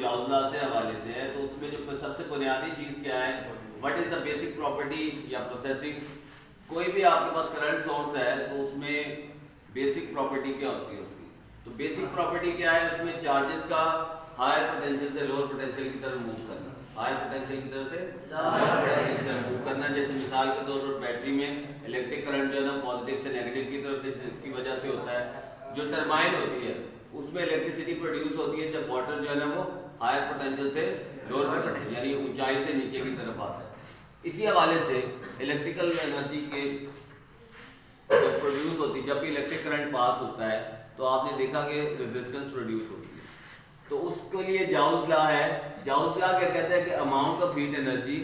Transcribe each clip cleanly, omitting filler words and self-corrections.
जाउस law से हवाले से है, तो उसमें जो सबसे बुनियादी चीज़ क्या है, what is the basic property या प्रोसेसिंग। कोई भी आपके पास करंट सोर्स है तो उसमें बेसिक प्रॉपर्टी क्या होती है उसकी। तो बेसिक प्रॉपर्टी क्या है, उसमें चार्जेस का हायर पोटेंशियल से लोअर पोटेंशियल की तरफ मूव करना, हायर पोटेंशियल की तरफ से लोअर पोटेंशियल की तरफ मूव करना। जैसे मिसाल के तौर पर बैटरी में इलेक्ट्रिक करंट जो है ना पॉजिटिव से नेगेटिव की तरफ से की वजह से होता है। जो टरबाइन होती है उसमें इलेक्ट्रिसिटी प्रोड्यूस होती है जब वाटर जो है ना वो हायर पोटेंशियल से लोअर पोटेंशियल यानी ऊंचाई से नीचे की तरफ आता है। इसी हवाले से इलेक्ट्रिकल एनर्जी के जब प्रोड्यूस होती है, जब भी इलेक्ट्रिक करंट पास होता है तो आपने देखा कि रेजिस्टेंस प्रोड्यूस होती है। तो उसके लिए जाउस लॉ है। जाउस लॉ क्या कहता है कि अमाउंट ऑफ हीट एनर्जी,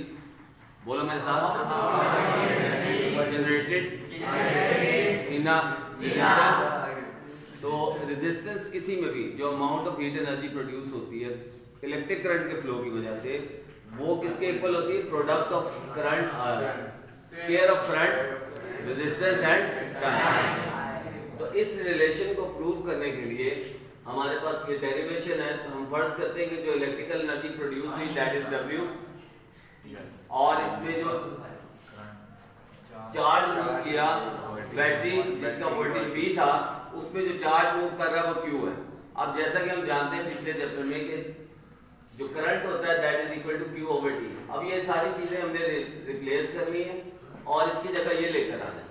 बोलो मेरे साथ, जनरेटेड इन अ। तो रेजिस्टेंस किसी में भी जो amount of heat energy produce होती है इलेक्ट्रिक करंट के फ्लो की वजह से, वो किसके इक्वल होती है, product of current square of current resistance and time. तो इस रिलेशन को प्रूव करने के लिए हमारे पास ये डेरिवेशन है। तो हम फर्ज करते हैं कि जो इलेक्ट्रिकल एनर्जी प्रोड्यूस हुई दैट इज W, और इसमें जो चार्ज मूव किया बैटरी जिसका वोल्टेज V था, उसमें जो चार्ज मूव कर रहा है वो Q है। अब जैसा कि हम जानते हैं पिछले चैप्टर में कि जो करंट होता है that is equal to Q over T। अब ये सारी चीजें हमने रिप्लेस करनी है और इसकी जगह ये लेकर आना है,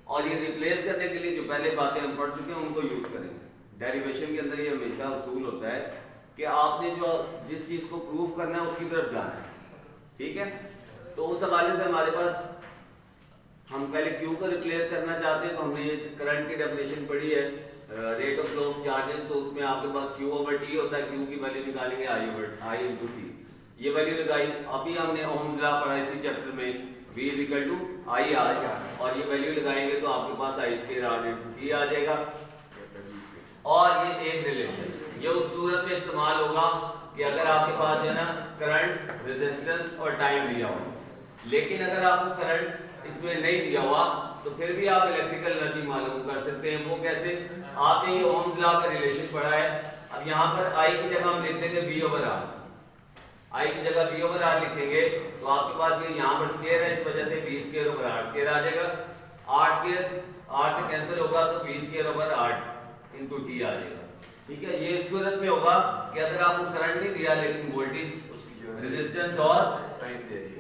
और ये रिप्लेस करने के लिए जो पहले बातें हम पढ़ चुके हैं उनको यूज करेंगे। डेरिवेशन के अंदर ये हमेशा उसूल होता है कि आपने जो जिस चीज को प्रूव करना है उसकी तरफ जाना है, ठीक है। तो उस हवाले से हमारे पास हम पहले Q को रिप्लेस करना चाहते हैं, तो हमने ये करंट की डेफिनेशन पढ़ी है, rate of flow of charges. तो उसमें आपके पास Q ओवर T होता है, Q की वैल्यू निकालेंगे I इंटू T, ये वैल्यू लगाई। अभी हमने ओम्स लॉ पढ़ा इसी चैप्टर में, V is equal to IR, और ये वैल्यू लगाएंगे तो आपके पास I square R into T आ जाएगा। और ये एक रिलेशन ये उस सूरत में इस्तेमाल होगा कि अगर आपके पास जो है ना करंट, रेजिस्टेंस और टाइम दिया हो, लेकिन अगर आपको करंट इसमें नहीं दिया हुआ तो फिर भी आप इलेक्ट्रिकल एनर्जी मालूम कर सकते हैं। वो कैसे, आपने ये ओम्स लॉ का रिलेशन पढ़ा है। अब यहाँ पर I की जगह हम लिख देंगे V ओवर R, I की जगह V ओवर R लिखेंगे तो आपके पास ये यहाँ पर स्क्वायर है, इस वजह से V square over R square आ जाएगा। R स्क्वायर R से कैंसिल होगा तो V square over R into T आ जाएगा, ठीक है। ये इस सूरत में होगा कि अगर आपको करंट नहीं दिया लेकिन वोल्टेज, रेजिस्टेंस और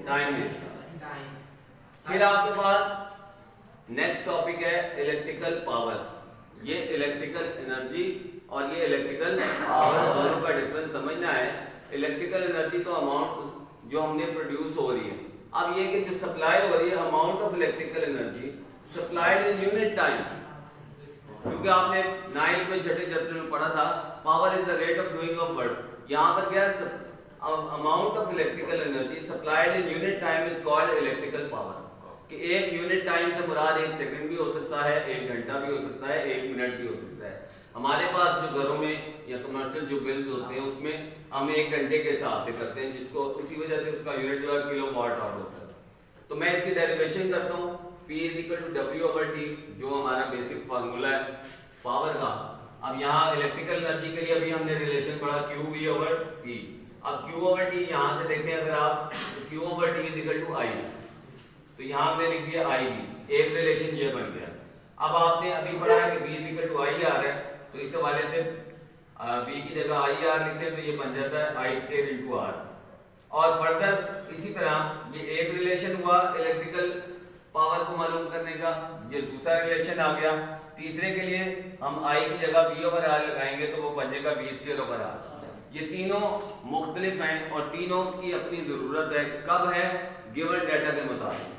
टाइम दे। फिर आपके पास नेक्स्ट टॉपिक है इलेक्ट्रिकल पावर। ये इलेक्ट्रिकल एनर्जी और ये इलेक्ट्रिकल पावर दोनों का डिफरेंस समझना है। इलेक्ट्रिकल एनर्जी तो अमाउंट जो हमने प्रोड्यूस हो रही है। अब ये कि जो सप्लाई हो रही है amount of electrical energy supplied in unit time, क्योंकि आपने 9th में छठे चैप्टर में पढ़ा था power is the rate of doing of work. यहाँ पर क्या है, amount of electrical energy supplied in unit time is called electrical power. कि एक यूनिट टाइम से मुराद 1 सेकंड भी हो सकता है, 1 घंटा भी हो सकता है, 1 मिनट भी हो सकता है। हमारे पास जो घरों में या कमर्शियल जो बिल्स होते हैं उसमें हम 1 घंटे के हिसाब से करते हैं, जिसको उसी वजह से उसका यूनिट जो है किलोवाट आवर होता है। तो मैं इसकी डेरिवेशन करता हूँ, P is equal to W over T, जो हमारा बेसिक फार्मूला है पावर का। अब यहाँ इलेक्ट्रिकल एनर्जी के लिए अभी हमने रिलेशन पढ़ा QV ओवर T। अब Q ओवर T यहाँ से देखें अगर आप, तो Q over T is equal to I, तो यहाँ हमने लिख दिया IV, एक रिलेशन ये बन गया। अब आपने अभी पढ़ा है कि V is equal to IR है, तो इस हवाले से V की जगह IR लिखते हैं तो ये बन जाता है I स्क्वायर इंटू R। और फर्दर इसी तरह ये एक रिलेशन हुआ इलेक्ट्रिकल पावर को मालूम करने का, ये दूसरा रिलेशन आ गया। तीसरे के लिए हम I की जगह V ओवर R लगाएंगे तो वो बन जाएगा V स्क्वायर ओवर R। ये तीनों मुख्तलिफ हैं और तीनों की अपनी ज़रूरत है। कब है, गिवन डाटा के मुताबिक।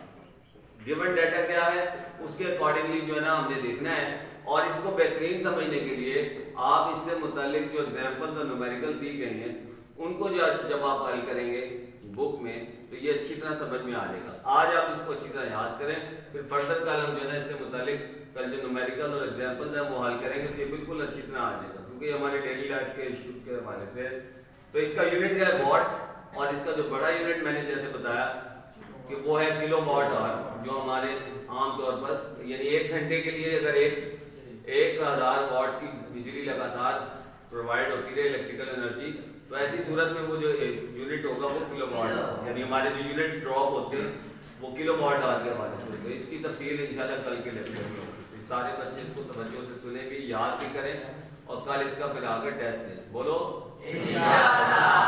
गिवन डाटा क्या है उसके अकॉर्डिंगली जो है ना हमने देखना है। और इसको बेहतरीन समझने के लिए आप इससे मुतालिक जो एग्जाम्पल्स और न्यूमेरिकल दी गई हैं उनको जब आप हल करेंगे बुक में तो ये अच्छी तरह समझ में आ जाएगा। आज आप इसको अच्छी तरह याद करें, फिर फर्दर कल हम जो है ना इससे मुतालिक कल जो न्यूमेरिकल और एग्जाम्पल्स हैं वो हल करेंगे तो ये बिल्कुल अच्छी तरह आ जाएगा, क्योंकि हमारे डेली लाइफ के इश्यूज के हवाले से। तो इसका यूनिट है वॉट, और इसका जो बड़ा यूनिट मैंने जैसे बताया कि वो है किलोवाट आवर, जो हमारे आमतौर पर यानी 1 घंटे के लिए अगर 1000 वाट की बिजली लगातार प्रोवाइड होती है इलेक्ट्रिकल एनर्जी तो ऐसी सूरत में वो जो यूनिट होगा वो किलोवाट, यानी हमारे जो यूनिट्स ड्रॉप होते हैं वो किलोवाट आवर के हवाले से होते हैं। इसकी तफसील इंशाल्लाह कल के लेक्चर में होगी। सारे बच्चे इसको तवज्जो से सुने भी, याद भी करें और कल इसका फिर आगे टेस्ट दें। बोलो इंशाल्लाह।